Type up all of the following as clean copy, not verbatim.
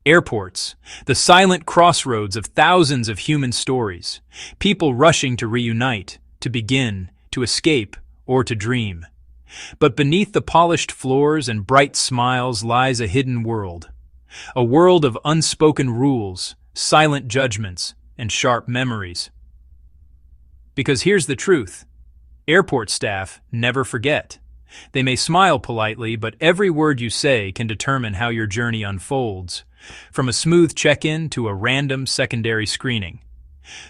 Airports, the silent crossroads of thousands of human stories, people rushing to reunite, to begin, to escape, or to dream. But beneath the polished floors and bright smiles lies a hidden world. A world of unspoken rules, silent judgments, and sharp memories. Because here's the truth. Airport staff never forget. They may smile politely, but every word you say can determine how your journey unfolds, from a smooth check-in to a random secondary screening.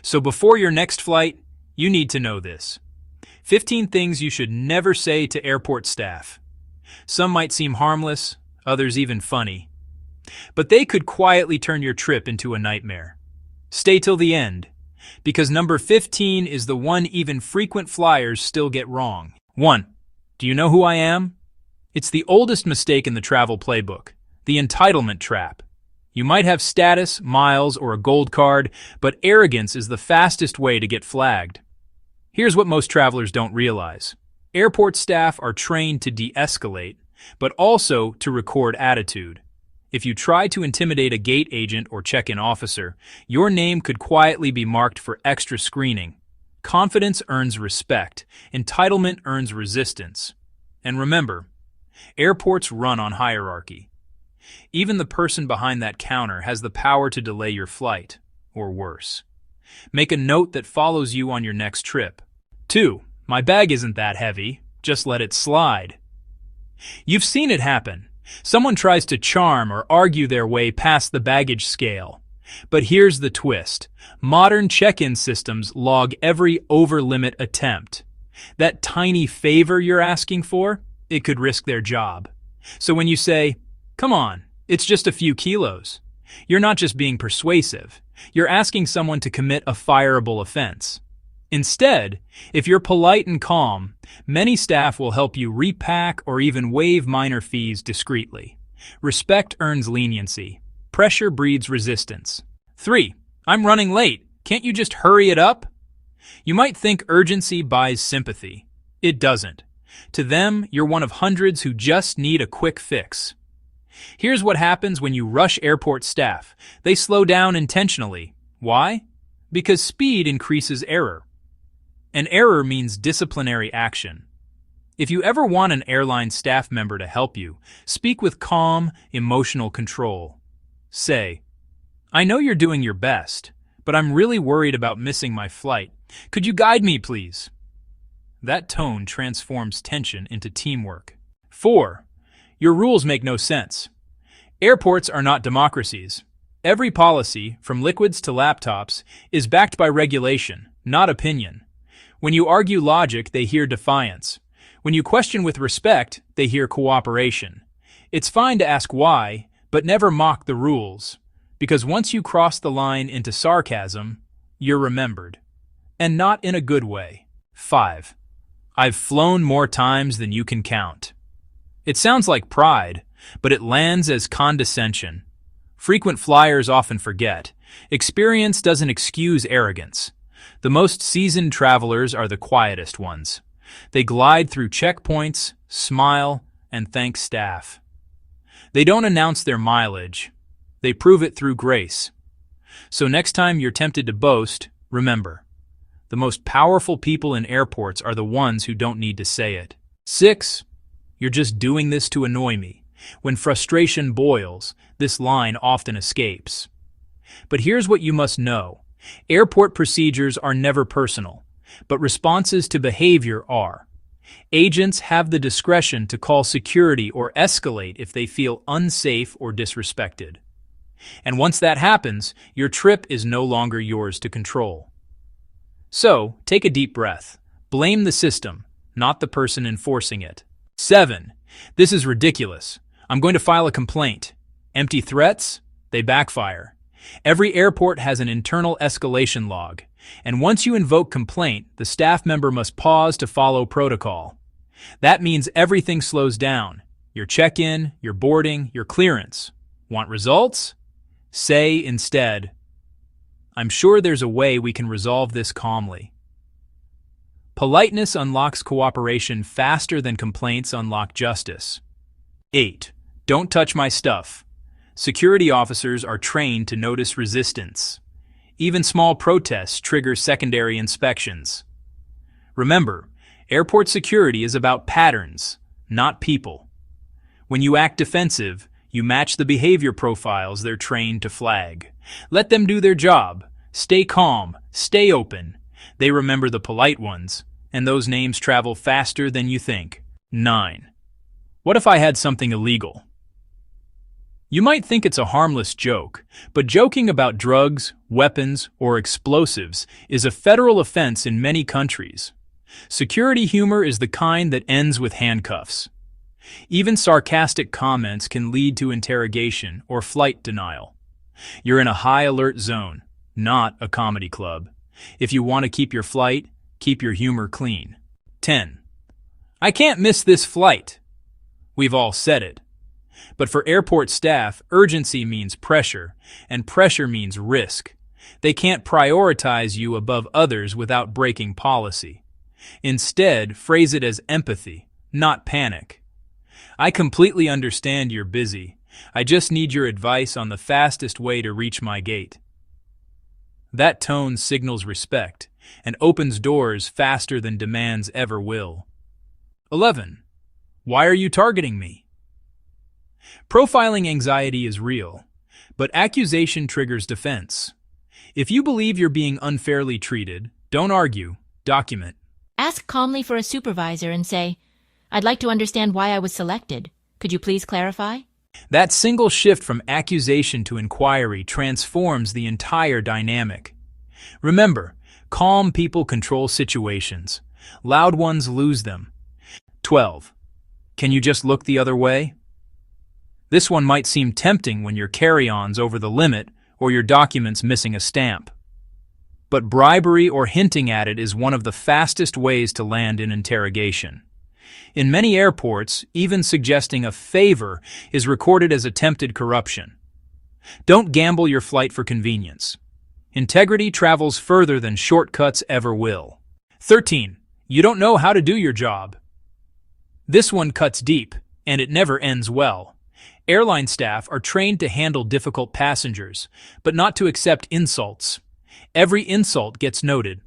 So before your next flight, you need to know this. 15 things you should never say to airport staff. Some might seem harmless, others even funny. But they could quietly turn your trip into a nightmare. Stay till the end, because number 15 is the one even frequent flyers still get wrong. 1. Do you know who I am? It's the oldest mistake in the travel playbook, the entitlement trap. You might have status, miles, or a gold card, but arrogance is the fastest way to get flagged. Here's what most travelers don't realize. Airport staff are trained to de-escalate, but also to record attitude. If you try to intimidate a gate agent or check-in officer, your name could quietly be marked for extra screening. Confidence earns respect. Entitlement earns resistance. And remember, airports run on hierarchy. Even the person behind that counter has the power to delay your flight, or worse. Make a note that follows you on your next trip. 2. My bag isn't that heavy. Just let it slide. You've seen it happen. Someone tries to charm or argue their way past the baggage scale. But here's the twist. Modern check-in systems log every over-limit attempt. That tiny favor you're asking for, it could risk their job. So when you say, "Come on, it's just a few kilos," you're not just being persuasive. You're asking someone to commit a fireable offense. Instead, if you're polite and calm, many staff will help you repack or even waive minor fees discreetly. Respect earns leniency. Pressure breeds resistance. 3. I'm running late. Can't you just hurry it up? You might think urgency buys sympathy. It doesn't. To them, you're one of hundreds who just need a quick fix. Here's what happens when you rush airport staff. They slow down intentionally. Why? Because speed increases error. And error means disciplinary action. If you ever want an airline staff member to help you, speak with calm, emotional control. Say, "I know you're doing your best, but I'm really worried about missing my flight. Could you guide me, please?" That tone transforms tension into teamwork. 4. Your rules make no sense. Airports are not democracies. Every policy, from liquids to laptops, is backed by regulation, not opinion. When you argue logic, they hear defiance. When you question with respect, they hear cooperation. It's fine to ask why, but never mock the rules, because once you cross the line into sarcasm, you're remembered. And not in a good way. 5. I've flown more times than you can count. It sounds like pride, but it lands as condescension. Frequent flyers often forget. Experience doesn't excuse arrogance. The most seasoned travelers are the quietest ones. They glide through checkpoints, smile, and thank staff. They don't announce their mileage. They prove it through grace. So next time you're tempted to boast, remember, the most powerful people in airports are the ones who don't need to say it. 6. You're just doing this to annoy me. When frustration boils, this line often escapes. But here's what you must know. Airport procedures are never personal, but responses to behavior are. Agents have the discretion to call security or escalate if they feel unsafe or disrespected. And once that happens, your trip is no longer yours to control. So, take a deep breath. Blame the system, not the person enforcing it. 7. This is ridiculous. I'm going to file a complaint. Empty threats? They backfire. Every airport has an internal escalation log, and once you invoke complaint, the staff member must pause to follow protocol. That means everything slows down. Your check-in, your boarding, your clearance. Want results? Say instead, "I'm sure there's a way we can resolve this calmly." Politeness unlocks cooperation faster than complaints unlock justice. 8. Don't touch my stuff. Security officers are trained to notice resistance. Even small protests trigger secondary inspections. Remember, airport security is about patterns, not people. When you act defensive, you match the behavior profiles they're trained to flag. Let them do their job. Stay calm, stay open. They remember the polite ones, and those names travel faster than you think. 9. What if I had something illegal? You might think it's a harmless joke, but joking about drugs, weapons, or explosives is a federal offense in many countries. Security humor is the kind that ends with handcuffs. Even sarcastic comments can lead to interrogation or flight denial. You're in a high-alert zone, not a comedy club. If you want to keep your flight, keep your humor clean. 10. I can't miss this flight. We've all said it. But for airport staff, urgency means pressure, and pressure means risk. They can't prioritize you above others without breaking policy. Instead, phrase it as empathy, not panic. I completely understand you're busy. I just need your advice on the fastest way to reach my gate. That tone signals respect and opens doors faster than demands ever will. 11. Why are you targeting me? Profiling anxiety is real, but accusation triggers defense. If you believe you're being unfairly treated, don't argue, document. Ask calmly for a supervisor and say, I'd like to understand why I was selected. Could you please clarify? That single shift from accusation to inquiry transforms the entire dynamic. Remember, calm people control situations. Loud ones lose them. 12. Can you just look the other way? This one might seem tempting when your carry-on's over the limit or your document's missing a stamp. But bribery or hinting at it is one of the fastest ways to land in interrogation. In many airports, even suggesting a favor is recorded as attempted corruption. Don't gamble your flight for convenience. Integrity travels further than shortcuts ever will. 13. You don't know how to do your job. This one cuts deep, and it never ends well. Airline staff are trained to handle difficult passengers, but not to accept insults. Every insult gets noted,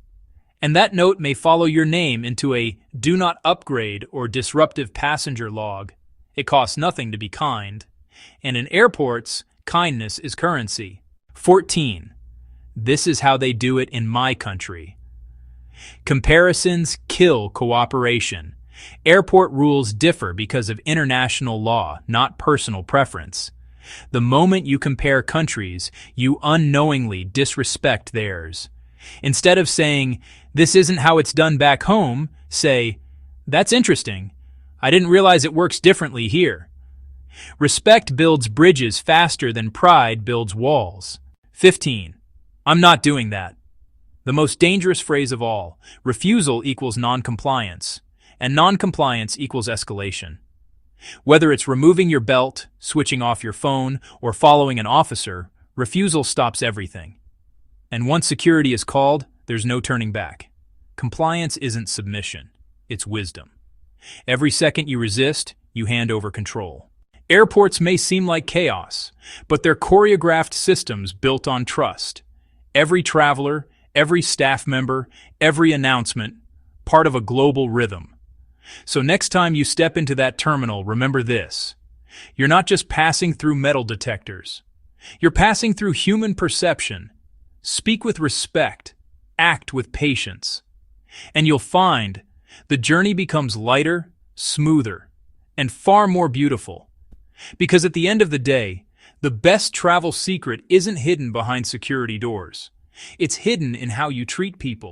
and that note may follow your name into a do not upgrade or disruptive passenger log. It costs nothing to be kind, and in airports, kindness is currency. 14. This is how they do it in my country. Comparisons kill cooperation. Airport rules differ because of international law, not personal preference. The moment you compare countries, you unknowingly disrespect theirs. Instead of saying, this isn't how it's done back home, say, that's interesting. I didn't realize it works differently here. Respect builds bridges faster than pride builds walls. 15. I'm not doing that. The most dangerous phrase of all, refusal equals non-compliance. And non-compliance equals escalation. Whether it's removing your belt, switching off your phone, or following an officer, refusal stops everything. And once security is called, there's no turning back. Compliance isn't submission, it's wisdom. Every second you resist, you hand over control. Airports may seem like chaos, but they're choreographed systems built on trust. Every traveler, every staff member, every announcement, part of a global rhythm. So next time you step into that terminal, remember this. You're not just passing through metal detectors. You're passing through human perception. Speak with respect. Act with patience. And you'll find the journey becomes lighter, smoother, and far more beautiful. Because at the end of the day, the best travel secret isn't hidden behind security doors. It's hidden in how you treat people.